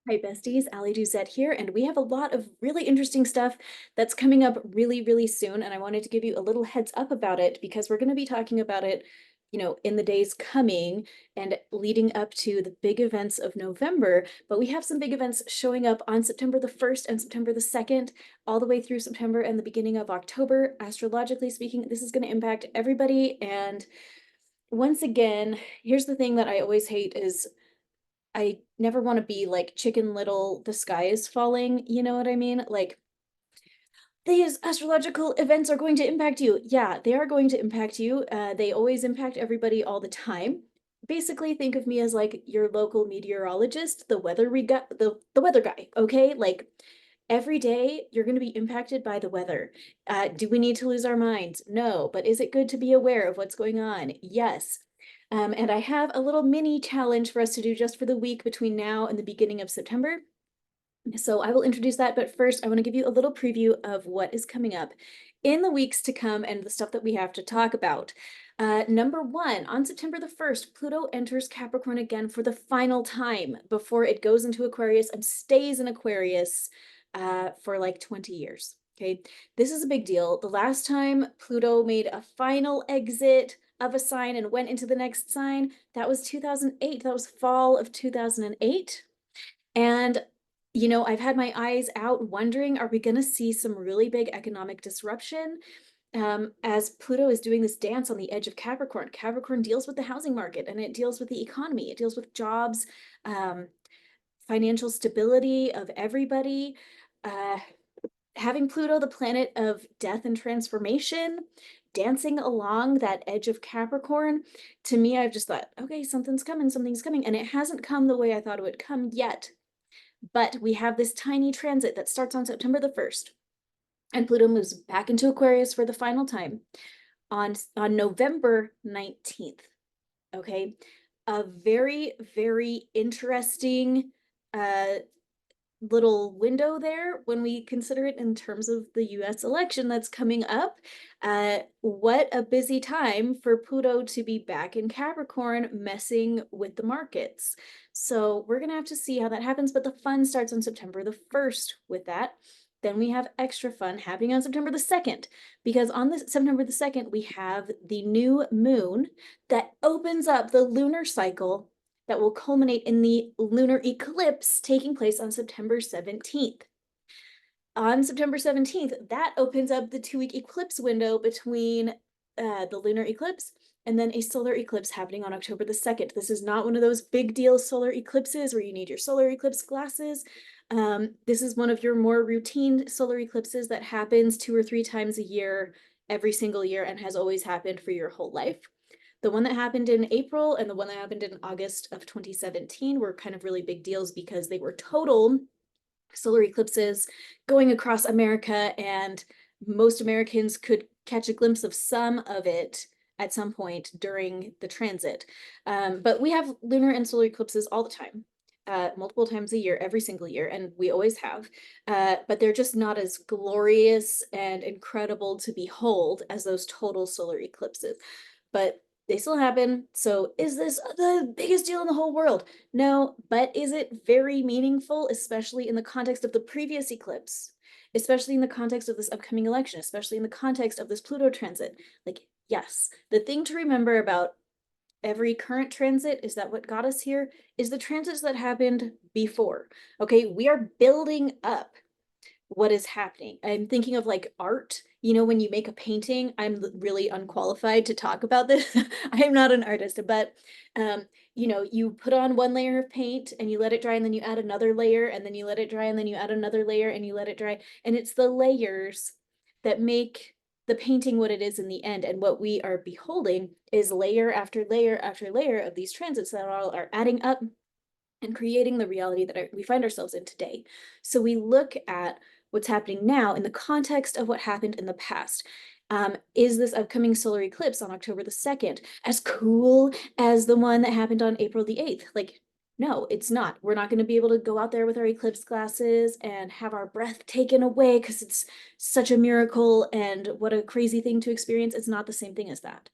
Hi besties, Ali Duzette here, and we have a lot of really interesting stuff that's coming up really, really soon. And I wanted to give you a little heads up about it because we're going to be talking about it, in the days coming and leading up to the big events of November. But we have some big events showing up on September the 1st and September the 2nd, all the way through September and the beginning of October. Astrologically speaking, this is going to impact everybody. And once again, here's the thing that I always hate is I never want to be like Chicken Little, the sky is falling, you know what I mean? Like, these astrological events are going to impact you. Yeah, they are going to impact you. They always impact everybody all the time. Basically, think of me as like your local meteorologist, the weather guy, okay? Like every day you're going to be impacted by the weather. Do we need to lose our minds? No, but is it good to be aware of what's going on? Yes. And I have a little mini challenge for us to do just for the week between now and the beginning of September. So I will introduce that, but first I want to give you a little preview of what is coming up in the weeks to come and the stuff that we have to talk about. Number one, on September the 1st, Pluto enters Capricorn again for the final time before it goes into Aquarius and stays in Aquarius for like 20 years. Okay, this is a big deal. The last time Pluto made a final exit of a sign and went into the next sign, that was 2008. That was fall of 2008. And I've had my eyes out wondering, are we going to see some really big economic disruption as Pluto is doing this dance on the edge of Capricorn? Capricorn deals with the housing market and it deals with the economy. It deals with jobs, um, financial stability of everybody. Uh, Having Pluto, the planet of death and transformation, dancing along that edge of Capricorn, to me, I've just thought, okay, something's coming, something's coming. And it hasn't come the way I thought it would come yet. But we have this tiny transit that starts on September the 1st, and Pluto moves back into Aquarius for the final time on November 19th. Okay, a very, very interesting little window there when we consider it in terms of the US election that's coming up. What a busy time for Pluto to be back in Capricorn messing with the markets. So we're going to have to see how that happens, but the fun starts on September the 1st with that. Then we have extra fun happening on September the 2nd, because on this September the 2nd, we have the new moon that opens up the lunar cycle that will culminate in the lunar eclipse taking place on September 17th. On September 17th, that opens up the 2-week eclipse window between the lunar eclipse and then a solar eclipse happening on October the 2nd. This is not one of those big deal solar eclipses where you need your solar eclipse glasses. This is one of your more routine solar eclipses that happens 2 or 3 times a year, every single year, and has always happened for your whole life. The one that happened in April and the one that happened in August of 2017 were kind of really big deals because they were total solar eclipses going across America, and most Americans could catch a glimpse of some of it at some point during the transit. But we have lunar and solar eclipses all the time. Multiple times a year, every single year, and we always have. But they're just not as glorious and incredible to behold as those total solar eclipses. But they still happen. So is this the biggest deal in the whole world? No, but is it very meaningful, especially in the context of the previous eclipse, especially in the context of this upcoming election, especially in the context of this Pluto transit? Like, yes, the thing to remember about every current transit is that what got us here is the transits that happened before. Okay, we are building up what is happening. I'm thinking of like art. When you make a painting, I'm really unqualified to talk about this. I am not an artist, but you put on one layer of paint and you let it dry, and then you add another layer, and then you let it dry, and then you add another layer, and you let it dry. And it's the layers that make the painting what it is in the end. And what we are beholding is layer after layer after layer of these transits that all are adding up and creating the reality that we find ourselves in today. So we look at what's happening now in the context of what happened in the past. Is this upcoming solar eclipse on October the 2nd as cool as the one that happened on April the 8th? Like, no, it's not. We're not going to be able to go out there with our eclipse glasses and have our breath taken away because it's such a miracle and what a crazy thing to experience. It's not the same thing as that.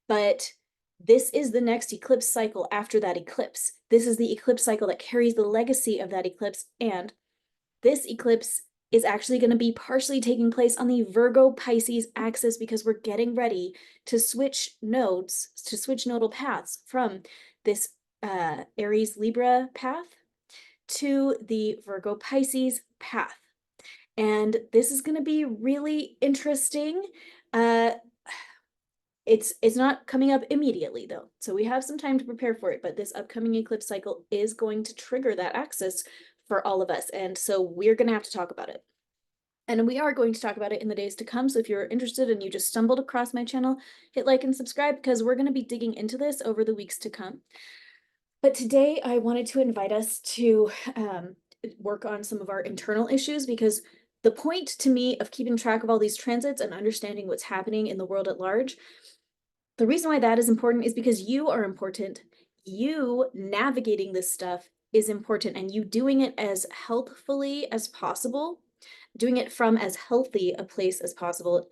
But This is the next eclipse cycle after that eclipse. This is the eclipse cycle that carries the legacy of that eclipse. And this eclipse is actually going to be partially taking place on the Virgo Pisces axis because we're getting ready to switch nodes, to switch nodal paths from this Aries Libra path to the Virgo Pisces path. And this is going to be really interesting. It's not coming up immediately though, so we have some time to prepare for it, but this upcoming eclipse cycle is going to trigger that axis for all of us, and so we're going to have to talk about it. And we are going to talk about it in the days to come, so if you're interested and you just stumbled across my channel, hit like and subscribe because we're going to be digging into this over the weeks to come. But today I wanted to invite us to work on some of our internal issues, because the point to me of keeping track of all these transits and understanding what's happening in the world at large, the reason why that is important is because you are important. You navigating this stuff is important, and you doing it as healthfully as possible, doing it from as healthy a place as possible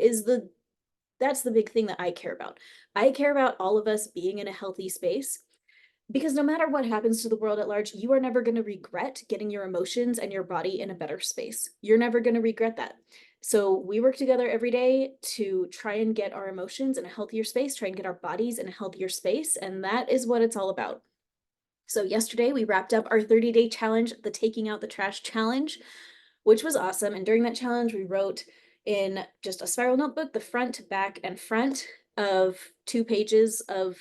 that's the big thing that I care about. I care about all of us being in a healthy space, because no matter what happens to the world at large, you are never going to regret getting your emotions and your body in a better space. You're never going to regret that. So we work together every day to try and get our emotions in a healthier space, try and get our bodies in a healthier space. And that is what it's all about. So yesterday we wrapped up our 30-day challenge, the Taking Out the Trash challenge, which was awesome. And during that challenge, we wrote in just a spiral notebook, the front, back, and front of 2 pages of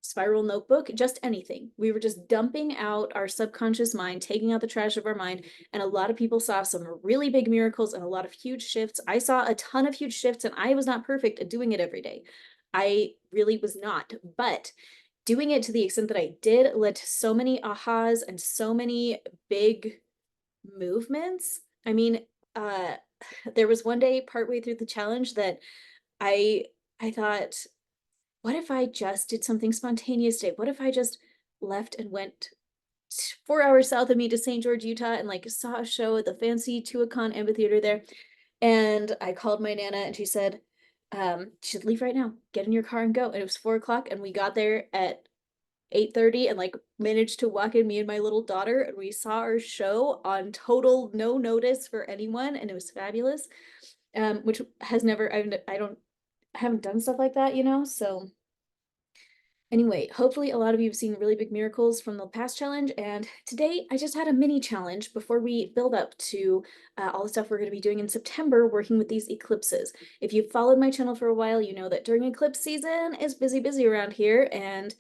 spiral notebook, just anything. We were just dumping out our subconscious mind, taking out the trash of our mind. And a lot of people saw some really big miracles and a lot of huge shifts. I saw a ton of huge shifts, and I was not perfect at doing it every day. I really was not. But doing it to the extent that I did led to so many ahas and so many big movements. I mean, there was one day partway through the challenge that I thought, what if I just did something spontaneous today? What if I just left and went 4 hours south of me to St. George, Utah, and like saw a show at the fancy Tuacahn amphitheater there? And I called my Nana and she said, you should leave right now, get in your car and go. And it was 4 o'clock, and we got there at 8:30 and like managed to walk in, me and my little daughter, and we saw our show on total no notice for anyone, and it was fabulous. Which has never, I haven't done stuff like that, so anyway, hopefully a lot of you have seen really big miracles from the past challenge, and today I just had a mini challenge before we build up to all the stuff we're going to be doing in September, working with these eclipses. If you've followed my channel for a while, you know that during eclipse season is busy around here, and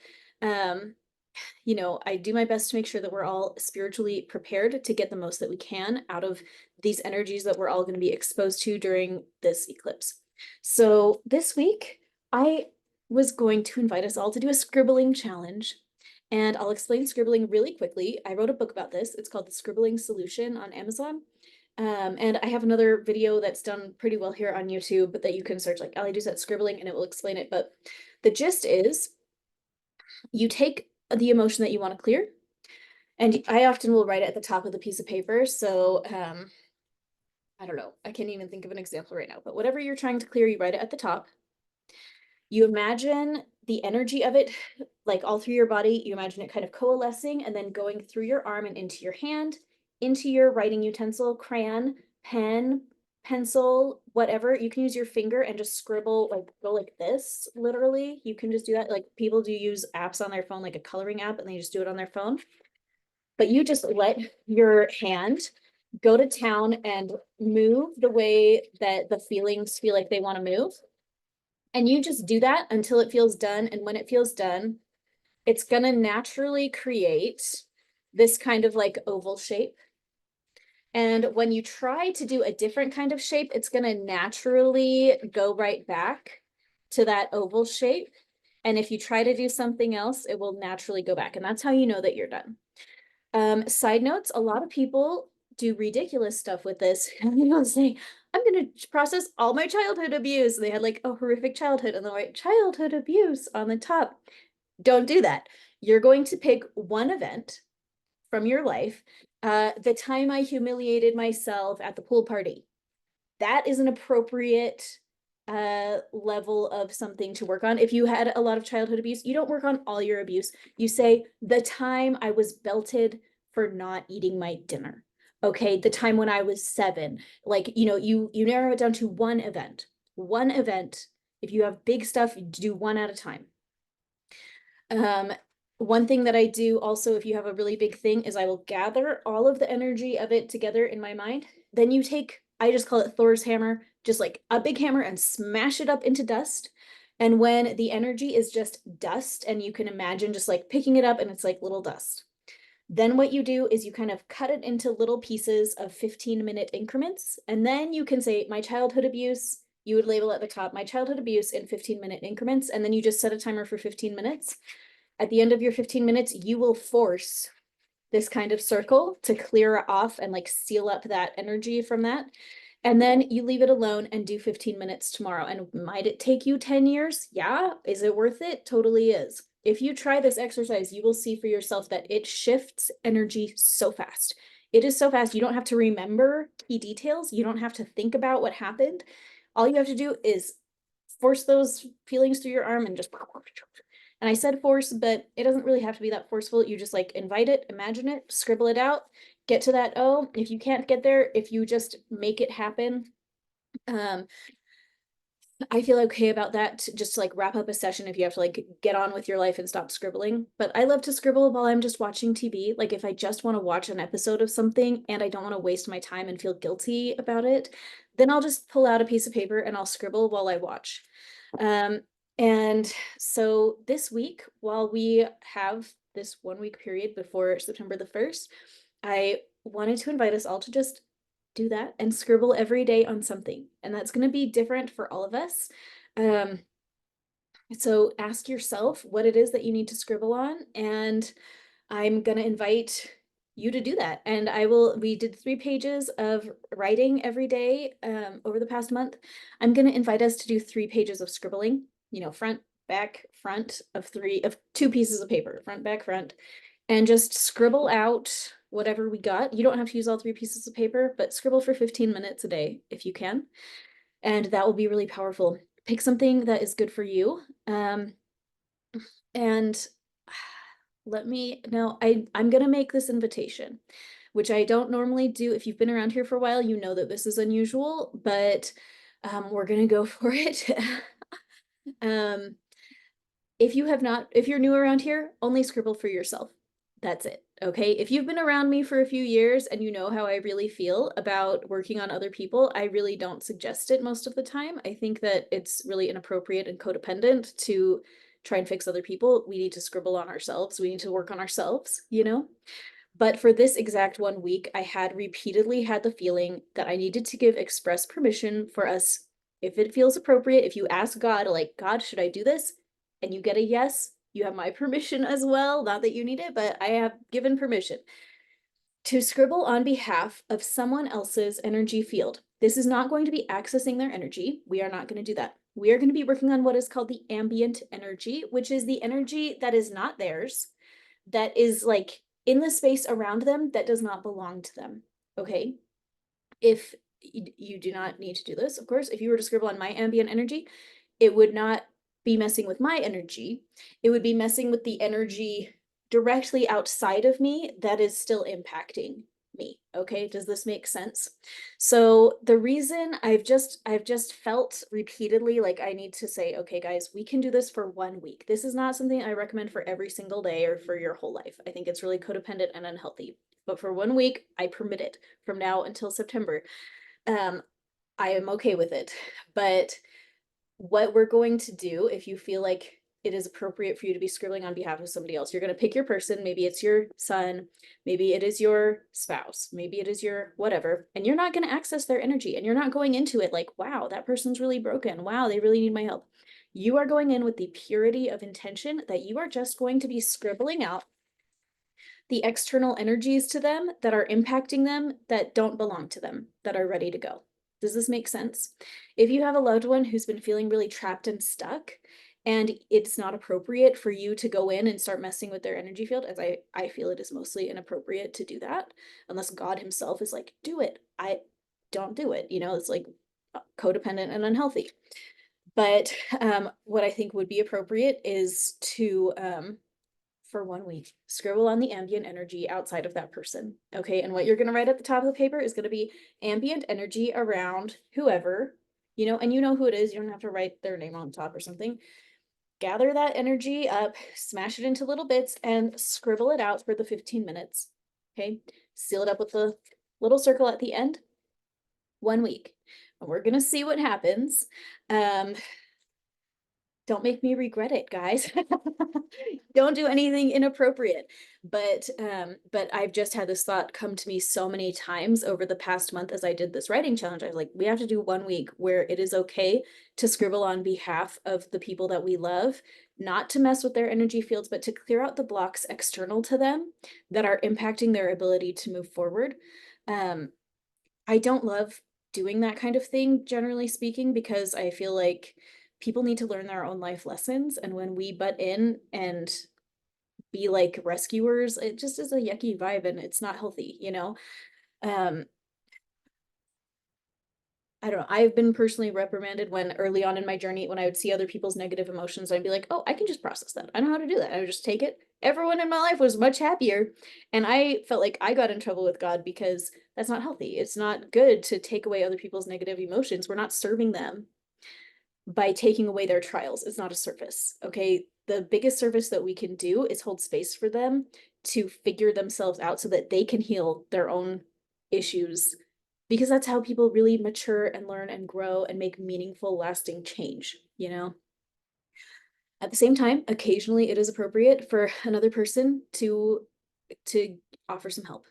I do my best to make sure that we're all spiritually prepared to get the most that we can out of these energies that we're all going to be exposed to during this eclipse. So this week, I was going to invite us all to do a scribbling challenge. And I'll explain scribbling really quickly. I wrote a book about this. It's called The Scribbling Solution on Amazon. And I have another video that's done pretty well here on YouTube, but that you can search like Allie Doucette Scribbling and it will explain it. But the gist is you take the emotion that you want to clear, and I often will write it at the top of the piece of paper. So I don't know, I can't even think of an example right now, but whatever you're trying to clear, you write it at the top. You imagine the energy of it, like all through your body. You imagine it kind of coalescing and then going through your arm and into your hand, into your writing utensil, crayon, pen, pencil, whatever. You can use your finger and just scribble, like go like this, literally. You can just do that. Like people do use apps on their phone, like a coloring app, and they just do it on their phone. But you just let your hand go to town and move the way that the feelings feel like they want to move. And you just do that until it feels done. And when it feels done, it's going to naturally create this kind of like oval shape. And when you try to do a different kind of shape, it's going to naturally go right back to that oval shape. And if you try to do something else, it will naturally go back. And that's how you know that you're done. Side notes, a lot of people do ridiculous stuff with this. And they'll say, I'm going to process all my childhood abuse. And they had like a horrific childhood and they'll write childhood abuse on the top. Don't do that. You're going to pick one event from your life. The time I humiliated myself at the pool party. That is an appropriate level of something to work on. If you had a lot of childhood abuse, you don't work on all your abuse. You say, the time I was belted for not eating my dinner. Okay, the time when I was 7. Like, you narrow it down to one event. One event. If you have big stuff, you do one at a time. One thing that I do also, if you have a really big thing, is I will gather all of the energy of it together in my mind. Then you take, I just call it Thor's hammer, just like a big hammer, and smash it up into dust. And when the energy is just dust, and you can imagine just like picking it up and it's like little dust. Then what you do is you kind of cut it into little pieces of 15-minute increments. And then you can say, my childhood abuse, you would label at the top, my childhood abuse in 15-minute increments. And then you just set a timer for 15 minutes. At the end of your 15 minutes, you will force this kind of circle to clear off and like seal up that energy from that. And then you leave it alone and do 15 minutes tomorrow. And might it take you 10 years? Yeah. Is it worth it? Totally is. If you try this exercise, you will see for yourself that it shifts energy so fast. It is so fast. You don't have to remember key details. You don't have to think about what happened. All you have to do is force those feelings through your arm and just, and I said force, but it doesn't really have to be that forceful. You just like invite it, imagine it, scribble it out, get to that O. If you can't get there, if you just make it happen, I feel okay about that, just to like wrap up a session if you have to like get on with your life and stop scribbling. But I love to scribble while I'm just watching TV. Like if I just want to watch an episode of something and I don't want to waste my time and feel guilty about it, then I'll just pull out a piece of paper and I'll scribble while I watch. And so this week, while we have this 1 week period before September the 1st, I wanted to invite us all to just do that and scribble every day on something. And that's going to be different for all of us. So ask yourself what it is that you need to scribble on, and I'm going to invite you to do that. And we did 3 pages of writing every day over the past month. I'm going to invite us to do 3 pages of scribbling, front, back, front of 2 pieces of paper, front, back, front, and just scribble out whatever we got. You don't have to use all 3 pieces of paper, but scribble for 15 minutes a day if you can. And that will be really powerful. Pick something that is good for you. And I'm going to make this invitation, which I don't normally do. If you've been around here for a while, you know that this is unusual, but we're going to go for it. If you're new around here, only scribble for yourself. That's it. Okay. If you've been around me for a few years and you know how I really feel about working on other people, I really don't suggest it most of the time. I think that it's really inappropriate and codependent to try and fix other people. We need to scribble on ourselves. We need to work on ourselves, But for this exact 1 week, I had repeatedly had the feeling that I needed to give express permission for us, if it feels appropriate, if you ask God, like, God, should I do this? And you get a yes, you have my permission as well. Not that you need it, but I have given permission to scribble on behalf of someone else's energy field. This is not going to be accessing their energy. We are not going to do that. We are going to be working on what is called the ambient energy, which is the energy that is not theirs, that is like in the space around them that does not belong to them. Okay. If you do not need to do this, of course, if you were to scribble on my ambient energy, it would not be messing with my energy. It would be messing with the energy directly outside of me that is still impacting me. Okay, does this make sense? So the reason I've just felt repeatedly like I need to say, okay, guys, we can do this for 1 week. This is not something I recommend for every single day or for your whole life. I think it's really codependent and unhealthy. But for 1 week, I permit it from now until September. I am okay with it. But what we're going to do, if you feel like it is appropriate for you to be scribbling on behalf of somebody else, you're going to pick your person. Maybe it's your son, maybe it is your spouse, maybe it is your whatever, and you're not going to access their energy, and you're not going into it like, wow, that person's really broken. Wow, they really need my help. You are going in with the purity of intention that you are just going to be scribbling out the external energies to them that are impacting them, that don't belong to them, that are ready to go. Does this make sense? If you have a loved one who's been feeling really trapped and stuck, and it's not appropriate for you to go in and start messing with their energy field, as I feel it is mostly inappropriate to do that, unless God himself is like, do it. I don't do it. It's like codependent and unhealthy. But what I think would be appropriate is to for 1 week, scribble on the ambient energy outside of that person. Okay. And what you're going to write at the top of the paper is going to be ambient energy around whoever, and you know who it is. You don't have to write their name on top or something. Gather that energy up, smash it into little bits, and scribble it out for the 15 minutes. Okay. Seal it up with the little circle at the end. 1 week. And we're going to see what happens. Don't make me regret it, guys. Don't do anything inappropriate. But I've just had this thought come to me so many times over the past month as I did this writing challenge. I was like, we have to do 1 week where it is okay to scribble on behalf of the people that we love, not to mess with their energy fields, but to clear out the blocks external to them that are impacting their ability to move forward. I don't love doing that kind of thing, generally speaking, because I feel like people need to learn their own life lessons. And when we butt in and be like rescuers, it just is a yucky vibe and it's not healthy, Um, I don't know. I've been personally reprimanded when early on in my journey, when I would see other people's negative emotions, I'd be like, oh, I can just process that. I know how to do that. I would just take it. Everyone in my life was much happier. And I felt like I got in trouble with God because that's not healthy. It's not good to take away other people's negative emotions. We're not serving them by taking away their trials. It's not a service. Okay. The biggest service that we can do is hold space for them to figure themselves out so that they can heal their own issues, because that's how people really mature and learn and grow and make meaningful, lasting change. At the same time, occasionally it is appropriate for another person to offer some help.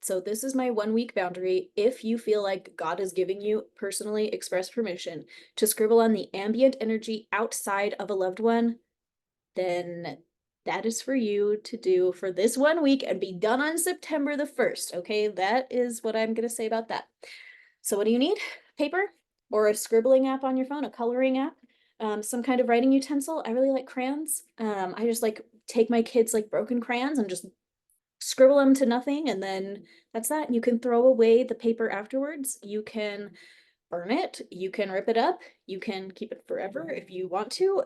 So this is my 1 week boundary. If you feel like God is giving you personally express permission to scribble on the ambient energy outside of a loved one, then that is for you to do for this 1 week and be done on September the 1st. Okay, that is what I'm going to say about that. So what do you need? Paper or a scribbling app on your phone, a coloring app, some kind of writing utensil. I really like crayons. I just like take my kids like broken crayons and just scribble them to nothing, and then that's that. You can throw away the paper afterwards. You can burn it, you can rip it up, you can keep it forever if you want to.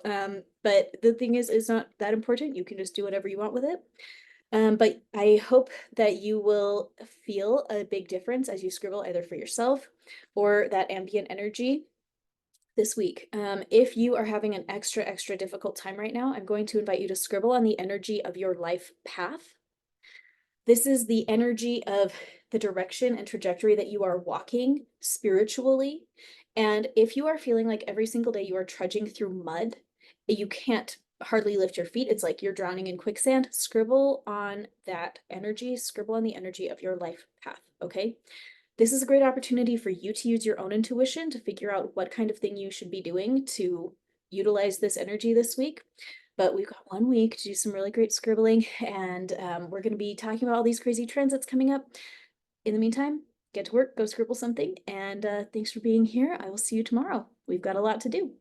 But the thing is, it's not that important. You can just do whatever you want with it. But I hope that you will feel a big difference as you scribble either for yourself or that ambient energy this week. If you are having an extra difficult time right now, I'm going to invite you to scribble on the energy of your life path. This is the energy of the direction and trajectory that you are walking spiritually. And if you are feeling like every single day you are trudging through mud, you can't hardly lift your feet, it's like you're drowning in quicksand, scribble on that energy, scribble on the energy of your life path, okay? This is a great opportunity for you to use your own intuition to figure out what kind of thing you should be doing to utilize this energy this week. But we've got 1 week to do some really great scribbling, and we're going to be talking about all these crazy trends that's coming up. In the meantime, get to work, go scribble something, and thanks for being here. I will see you tomorrow. We've got a lot to do.